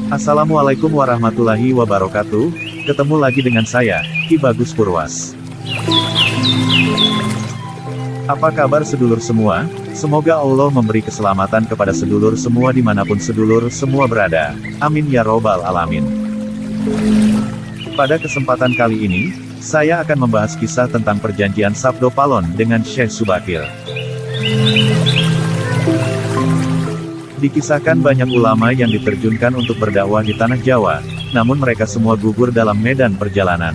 Assalamualaikum warahmatullahi wabarakatuh. Ketemu lagi dengan saya, Ki Bagus Purwas. Apa kabar sedulur semua? Semoga Allah memberi keselamatan kepada sedulur semua dimanapun sedulur semua berada. Amin ya robbal alamin. Pada kesempatan kali ini, saya akan membahas kisah tentang perjanjian Sabdo Palon dengan Syekh Subakir. Dikisahkan banyak ulama yang diterjunkan untuk berdakwah di tanah Jawa, namun mereka semua gugur dalam medan perjalanan.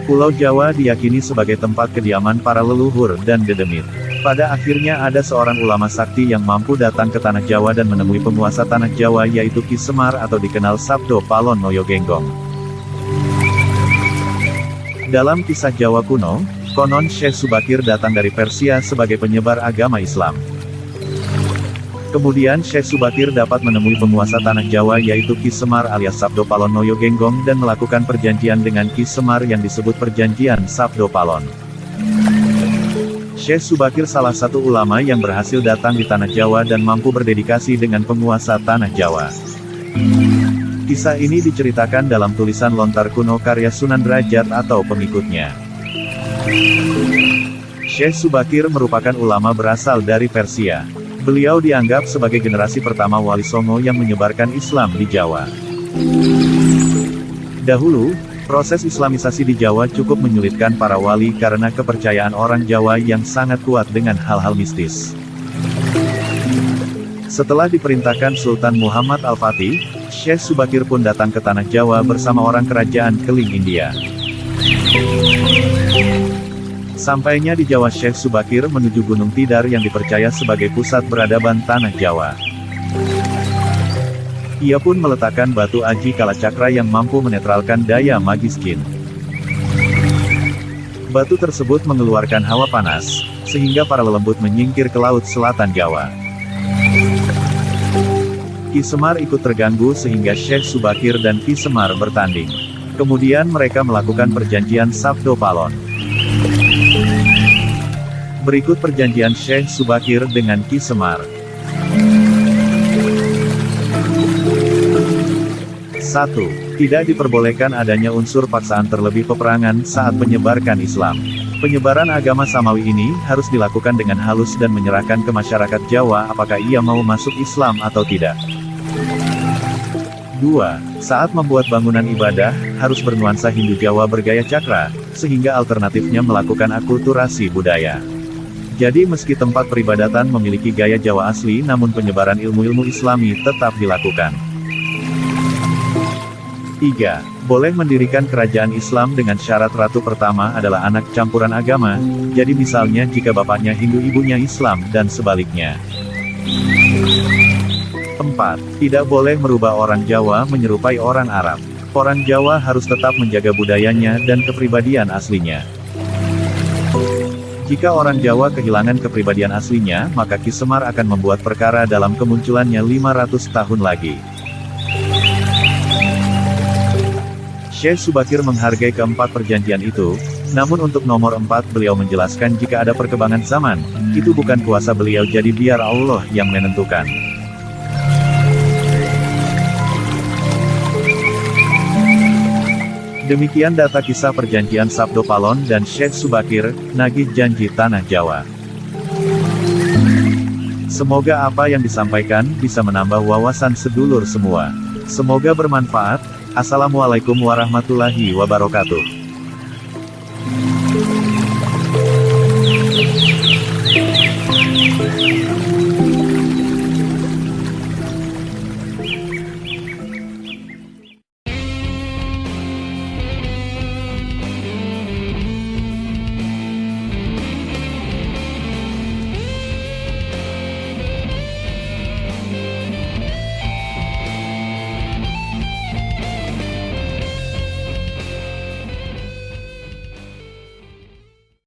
Pulau Jawa diyakini sebagai tempat kediaman para leluhur dan dedemit. Pada akhirnya ada seorang ulama sakti yang mampu datang ke tanah Jawa dan menemui penguasa tanah Jawa yaitu Ki Semar atau dikenal Sabdo Palon Noyo Genggong. Dalam kisah Jawa kuno, konon Syekh Subakir datang dari Persia sebagai penyebar agama Islam. Kemudian Syekh Subakir dapat menemui penguasa tanah Jawa yaitu Ki Semar alias Sabdo Palon Noyo Genggong dan melakukan perjanjian dengan Ki Semar yang disebut perjanjian Sabdo Palon. Syekh Subakir salah satu ulama yang berhasil datang di tanah Jawa dan mampu berdedikasi dengan penguasa tanah Jawa. Kisah ini diceritakan dalam tulisan lontar kuno karya Sunan Derajat atau pengikutnya. Syekh Subakir merupakan ulama berasal dari Persia. Beliau dianggap sebagai generasi pertama Wali Songo yang menyebarkan Islam di Jawa. Dahulu, proses Islamisasi di Jawa cukup menyulitkan para wali karena kepercayaan orang Jawa yang sangat kuat dengan hal-hal mistis. Setelah diperintahkan Sultan Muhammad Al-Fatih, Syekh Subakir pun datang ke tanah Jawa bersama orang kerajaan Keling India. Sampainya di Jawa, Syekh Subakir menuju Gunung Tidar yang dipercaya sebagai pusat peradaban tanah Jawa. Ia pun meletakkan batu aji kalacakra yang mampu menetralkan daya magis jin. Batu tersebut mengeluarkan hawa panas, sehingga para lelembut menyingkir ke laut selatan Jawa. Ki Semar ikut terganggu sehingga Syekh Subakir dan Ki Semar bertanding. Kemudian mereka melakukan perjanjian Sabdo Palon. Berikut perjanjian Syekh Subakir dengan Ki Semar. 1. Tidak diperbolehkan adanya unsur paksaan terlebih peperangan saat menyebarkan Islam. Penyebaran agama Samawi ini harus dilakukan dengan halus dan menyerahkan ke masyarakat Jawa apakah ia mau masuk Islam atau tidak. 2. Saat membuat bangunan ibadah, harus bernuansa Hindu Jawa bergaya cakra, sehingga alternatifnya melakukan akulturasi budaya. Jadi meski tempat peribadatan memiliki gaya Jawa asli namun penyebaran ilmu-ilmu Islami tetap dilakukan. 3. Boleh mendirikan kerajaan Islam dengan syarat ratu pertama adalah anak campuran agama, jadi misalnya jika bapaknya Hindu ibunya Islam dan sebaliknya. 4. Tidak boleh merubah orang Jawa menyerupai orang Arab. Orang Jawa harus tetap menjaga budayanya dan kepribadian aslinya. Jika orang Jawa kehilangan kepribadian aslinya, maka Ki Semar akan membuat perkara dalam kemunculannya 500 tahun lagi. Syekh Subakir menghargai keempat perjanjian itu, namun untuk nomor 4 beliau menjelaskan jika ada perkembangan zaman, itu bukan kuasa beliau jadi biar Allah yang menentukan. Demikian data kisah perjanjian Sabdo Palon dan Syekh Subakir, nagih janji tanah Jawa. Semoga apa yang disampaikan bisa menambah wawasan sedulur semua. Semoga bermanfaat. Assalamualaikum warahmatullahi wabarakatuh.